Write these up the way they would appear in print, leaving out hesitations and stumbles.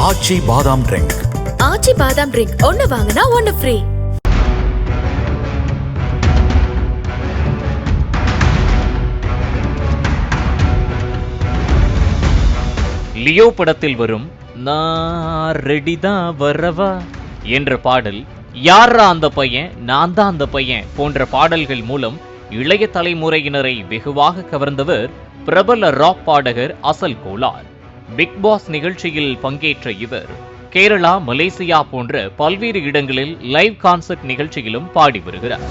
ஆச்சி பாதாம் ட்ரிங்க். ஆச்சி பாதாம் ட்ரிங்க் ஒன்னு வாங்கினா ஒன்னு ஃப்ரீ. லியோ படத்தில் வரும் நான் ரெடிதான் வரவா என்ற பாடல், யாரா அந்த பையன், நான் தான் அந்த பையன் போன்ற பாடல்கள் மூலம் இளைய தலைமுறையினரை வெகுவாக கவர்ந்தவர் பிரபல ராக் பாடகர் அசல் கோலார். பிக் பாஸ் நிகழ்ச்சியில் பங்கேற்ற இவர் கேரளா, மலேசியா போன்ற பல்வேறு இடங்களில் லைவ் கான்சர்ட் நிகழ்ச்சியிலும் பாடி வருகிறார்.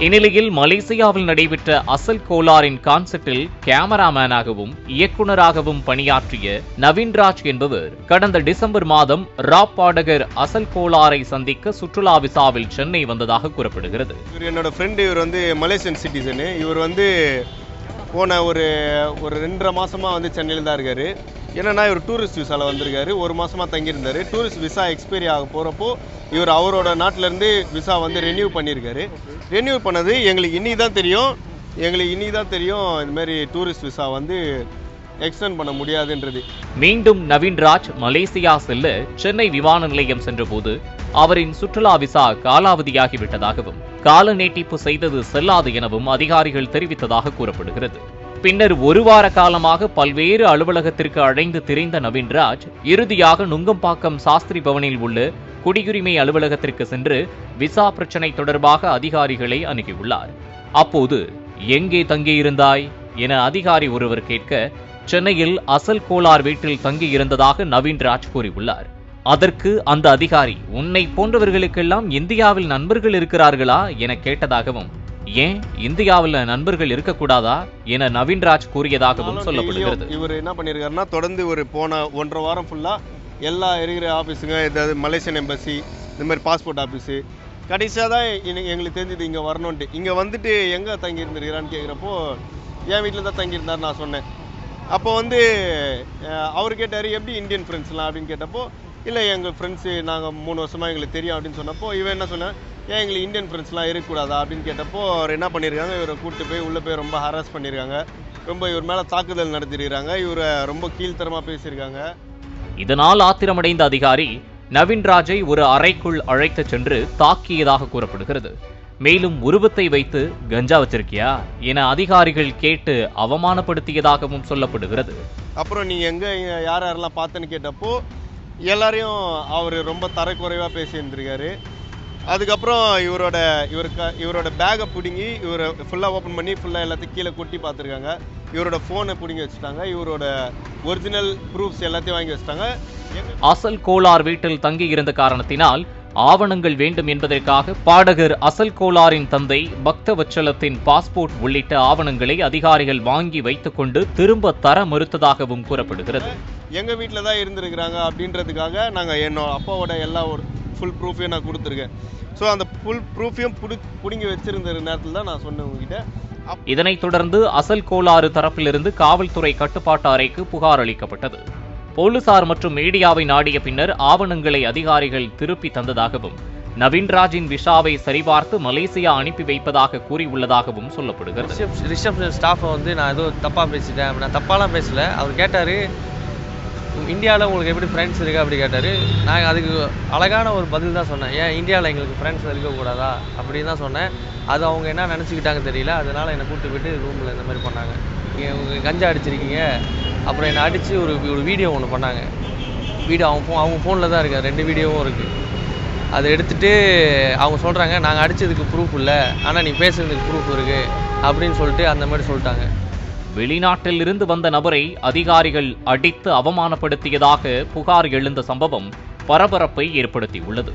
இந்நிலையில் மலேசியாவில் நடைபெற்ற அசல் கோலாரின் கான்சர்ட்டில் கேமராமேனாகவும் இயக்குநராகவும் பணியாற்றிய நவீன்ராஜ் என்பவர் கடந்த டிசம்பர் மாதம் ராப் பாடகர் அசல் கோலாரை சந்திக்க சுற்றுலா விசாவில் சென்னை வந்ததாக கூறப்படுகிறது. என்னோட ஃப்ரெண்டு, இவர் மலேசியன் சிட்டிசனு. இவர் போன ஒரு 2.5 மாசமா சென்னையில் தான் இருக்காரு. என்னன்னா இவர் டூரிஸ்ட் விசாவில் வந்திருக்காரு. 1 மாசமா தங்கியிருந்தாரு. டூரிஸ்ட் விசா எக்ஸ்பைரி ஆக போகிறப்போ இவர் அவரோட நாட்டிலேருந்து விசா ரெனியூ பண்ணியிருக்காரு. ரெனியூ பண்ணது எங்களுக்கு இன்னி தான் தெரியும் இந்த மாதிரி டூரிஸ்ட் விசா எக்ஸ்டெண்ட் பண்ண முடியாதுன்றது. மீண்டும் நவீன்ராஜ் மலேசியா செல்ல சென்னை விமான நிலையம் சென்றபோது அவரின் சுற்றுலா விசா காலாவதியாகிவிட்டதாகவும் கால நீட்டிப்பு செய்தது செல்லாது எனவும் அதிகாரிகள் தெரிவித்ததாக கூறப்படுகிறது. பின்னர் 1 வார காலமாக பல்வேறு அலுவலகத்திற்கு அழைந்து திரிந்த நவீன்ராஜ் இறுதியாக நுங்கம்பாக்கம் சாஸ்திரி பவனில் உள்ள குடியுரிமை அலுவலகத்திற்கு சென்று விசா பிரச்சினை தொடர்பாக அதிகாரிகளை அணுகியுள்ளார். அப்போது எங்கே தங்கியிருந்தாய் என அதிகாரி ஒருவர் கேட்க, சென்னையில் அசல் கோலார் வீட்டில் தங்கியிருந்ததாக நவீன்ராஜ் கூறியுள்ளார். அதற்கு அந்த அதிகாரி, உன்னை போன்றவர்களுக்கெல்லாம் இந்தியாவில் நண்பர்கள் இருக்கிறார்களா என கேட்டதாகவும், ஏன் இந்தியாவில் நண்பர்கள் இருக்கக்கூடாதா என நவீன்ராஜ் கூறியதாகவும் சொல்லப்படுகிறது. இவர் என்ன பண்ணியிருக்காருன்னா, தொடர்ந்து போன 1.5 வாரம் ஃபுல்லா எல்லா இருக்கிற ஆஃபீஸுங்க, ஏதாவது மலேசியன் எம்பசி, இந்த மாதிரி பாஸ்போர்ட் ஆஃபீஸு, கடைசியாக தான் எங்களுக்கு தெரிஞ்சது இங்கே வரணுன்ட்டு. இங்கே வந்துட்டு எங்கே தங்கி இருந்திருக்கிறான்னு கேட்குறப்போ என் வீட்டில் தான் தங்கியிருந்தார் நான் சொன்னேன். அப்போ அவர் கேட்டார், எப்படி இந்தியன் ஃப்ரெண்ட்ஸ்லாம் அப்படின்னு கேட்டப்போ, இல்லை எங்கள் ஃப்ரெண்ட்ஸு நாங்கள் 3 வருஷமாக எங்களுக்கு தெரியும் அப்படின்னு சொன்னப்போ, இவன் என்ன சொன்னேன், ஏன் எங்களுக்கு இந்தியன் ஃப்ரெண்ட்ஸ்லாம் இருக்கக்கூடாதா அப்படின்னு கேட்டப்போ, அவர் என்ன பண்ணியிருக்காங்க, இவரை கூப்பிட்டு போய் உள்ளே போய் ரொம்ப ஹராஸ் பண்ணியிருக்காங்க. ரொம்ப இவர் மேலே தாக்குதல் நடத்திருக்கிறாங்க. இவரை ரொம்ப கீழ்த்தரமாக பேசியிருக்காங்க. இதனால் ஆத்திரமடைந்த அதிகாரி நவீன்ராஜை ஒரு அறைக்குள் அழைத்து சென்று தாக்கியதாக கூறப்படுகிறது. மேலும் உருவத்தை வைத்து கஞ்சா வச்சிருக்கியா என அதிகாரிகள் கேட்டு அவமானப்படுத்தியதாகவும் சொல்லப்படுகிறது. அப்புறம் நீ எங்கே யாரெல்லாம் பார்த்தேன்னு கேட்டப்போ எல்லாரையும் அவர் ரொம்ப தரக்குறைவாக பேசியிருந்திருக்காரு. அதுக்கப்புறம் இவரோட பேக்கை பிடுங்கி இவரை ஃபுல்லாக ஓப்பன் பண்ணி ஃபுல்லாக எல்லாத்தையும் கீழே கொட்டி பார்த்துருக்காங்க. இவரோட ஃபோனை பிடுங்கி வச்சுட்டாங்க. இவரோட ஒரிஜினல் ப்ரூஃப்ஸ் எல்லாத்தையும் வாங்கி வச்சுட்டாங்க. அசல் கோலார் வீட்டில் தங்கி இருந்த காரணத்தினால் ஆவணங்கள் வேண்டும் என்பதற்காக பாடகர் அசல் கோலாரின் தந்தை பக்தவச்சலத்தின் பாஸ்போர்ட் உள்ளிட்ட ஆவணங்களை அதிகாரிகள் வாங்கி வைத்துக் கொண்டு திரும்ப தர மறுத்ததாகவும் கூறப்படுகிறது. எங்க வீட்டில் தான் இருந்திருக்கிறாங்க அப்படின்றதுக்காக நாங்கள் என்னோட அப்பாவோட எல்லா ஒரு ஃபுல் ப்ரூஃபையும் நான் கொடுத்துருக்கேன். ஸோ அந்த ஃபுல் ப்ரூஃபையும் பிடுங்கி வச்சிருந்த நேரத்தில் தான் நான் சொன்னேன் உங்ககிட்ட. இதனைத் தொடர்ந்து அசல் கோலாறு தரப்பிலிருந்து காவல்துறை கட்டுப்பாட்டு அறைக்கு புகார் அளிக்கப்பட்டது. போலீசார் மற்றும் மீடியாவை நாடிய பின்னர் ஆவணங்களை அதிகாரிகள் திருப்பி தந்ததாகவும் நவீன்ராஜின் விசாவை சரிபார்த்து மலேசியா அனுப்பி வைப்பதாக கூறியுள்ளதாகவும் சொல்லப்படுகிறது. ரிசப்ஷன் ஸ்டாஃபை நான் ஏதோ தப்பாக பேசிட்டேன். நான் தப்பாலாம் பேசல. அவர் கேட்டார், இந்தியாவில் உங்களுக்கு எப்படி ஃப்ரெண்ட்ஸ் இருக்கா அப்படி கேட்டார். நான் அதுக்கு அழகான ஒரு பதில் தான் சொன்னேன். ஏன் இந்தியாவில் எங்களுக்கு ஃப்ரெண்ட்ஸ் இருக்கக்கூடாதா அப்படின்னு தான் சொன்னேன். அது அவங்க என்ன நினச்சிக்கிட்டாங்க தெரியல. அதனால் என்னை கூப்பிட்டு போய்ட்டு ரூமில் இந்த மாதிரி பண்ணாங்க. நீங்கள் கஞ்சா அடிச்சிருக்கீங்க, அப்புறம் என்னை அடித்து ஒரு வீடியோ ஒன்று பண்ணாங்க. வீடியோ அவங்க ஃபோனில் தான் இருக்குது. 2 வீடியோவும் இருக்குது. அதை எடுத்துகிட்டு அவங்க சொல்கிறாங்க, நாங்கள் அடித்ததுக்கு ப்ரூஃப் இல்லை, ஆனால் நீ பேசுறதுக்கு ப்ரூஃப் இருக்குது அப்படின்னு சொல்லிட்டு அந்த மாதிரி சொல்லிட்டாங்க. வெளிநாட்டில் இருந்து வந்த நபரை அதிகாரிகள் அடித்து அவமானப்படுத்தியதாக புகார் எழுந்த சம்பவம் பரபரப்பை ஏற்படுத்தியுள்ளது.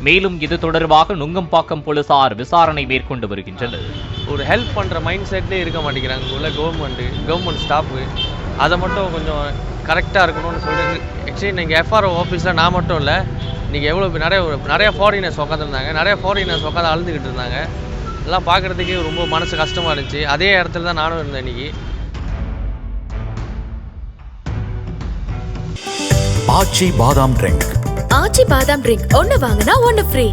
மேலும் இது தொடர்பாக நுங்கம்பாக்கம் போலீசார் விசாரணை மேற்கொண்டு வருகின்றனர். ஒரு ஹெல்ப் பண்ணுற மைண்ட் செட்லேயே இருக்க மாட்டேங்கிறாங்க உள்ள கவர்மெண்ட் ஸ்டாஃபு. அதை மட்டும் கொஞ்சம் கரெக்டாக இருக்கணும்னு சொல்லிட்டு, ஆக்சுவலி நீங்கள் எஃப்ஆர்ஓ ஆஃபீஸில் நான் மட்டும் இல்லை, நீங்கள் எவ்வளோ நிறைய ஃபாரினர்ஸ் உட்காந்துருந்தாங்க. நிறைய ஃபாரினர்ஸ் உட்காந்து அழுதுகிட்டு இருந்தாங்க. எல்லாம் பார்க்குறதுக்கே ரொம்ப மனசு கஷ்டமாக இருந்துச்சு. அதே இடத்துல தான் நானும் இருந்தேன் இன்னைக்கு. ஆச்சி பாதாம் ட்ரிங்க். ஆச்சி பாதாம் ட்ரிங்க் ஒன்னு வாங்கினா ஒன்னு ஃப்ரீ.